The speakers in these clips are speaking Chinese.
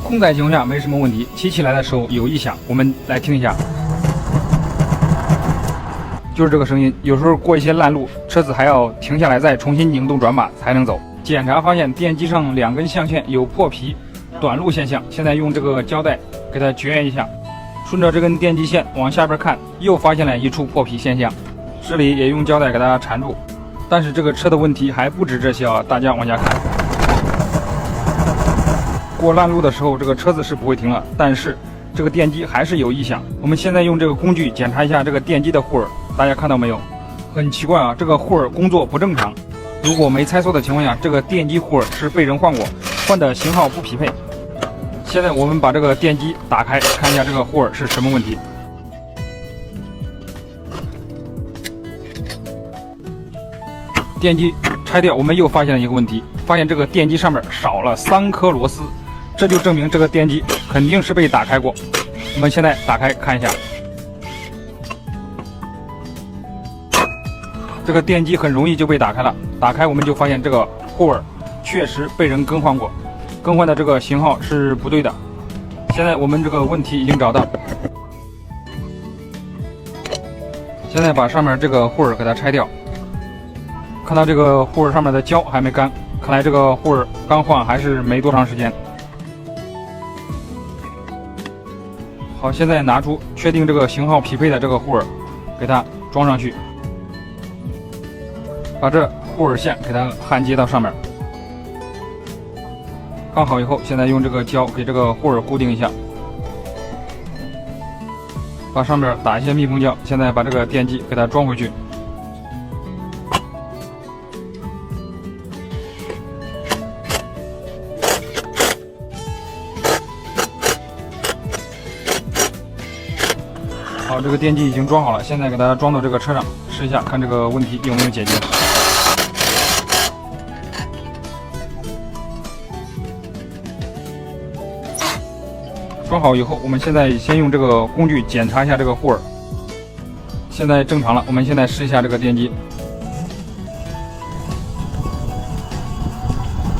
空载情况下没什么问题，骑起来的时候有异响，我们来听一下。就是这个声音，有时候过一些烂路，车子还要停下来再重新拧动转把才能走。检查发现电机上2根象限有破皮、短路现象，现在用这个胶带给它绝缘一下。顺着这根电机线往下边看，又发现了一处破皮现象，这里也用胶带给它缠住。但是这个车的问题还不止这些啊，大家往下看。过烂路的时候，这个车子是不会停了，但是这个电机还是有异响。我们现在用这个工具检查一下这个电机的护耳，大家看到没有？很奇怪啊，这个护耳工作不正常。如果没猜错的情况下，这个电机护耳是被人换过，换的型号不匹配。现在我们把这个电机打开，看一下这个护耳是什么问题。电机拆掉，我们又发现了一个问题，发现这个电机上面少了3颗螺丝，这就证明这个电机肯定是被打开过。我们现在打开看一下，这个电机很容易就被打开了。打开我们就发现这个护耳确实被人更换过，更换的这个型号是不对的。现在我们这个问题已经找到，现在把上面这个护耳给它拆掉。看到这个护耳上面的胶还没干，看来这个护耳刚换还是没多长时间。好，现在拿出确定这个型号匹配的这个护耳，给它装上去，把这护耳线给它焊接到上面。放好以后，现在用这个胶给这个护耳固定一下，把上面打一些密封胶。现在把这个电机给它装回去。好，这个电机已经装好了，现在给它装到这个车上，试一下看这个问题有没有解决。装好以后，我们现在先用这个工具检查一下这个护耳，现在正常了。我们现在试一下这个电机，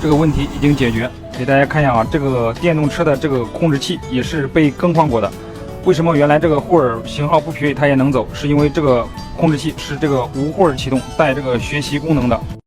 这个问题已经解决。给大家看一下啊，这个电动车的这个控制器也是被更换过的。为什么原来这个护耳型号不匹配它也能走？是因为这个控制器是这个无护耳启动带这个学习功能的。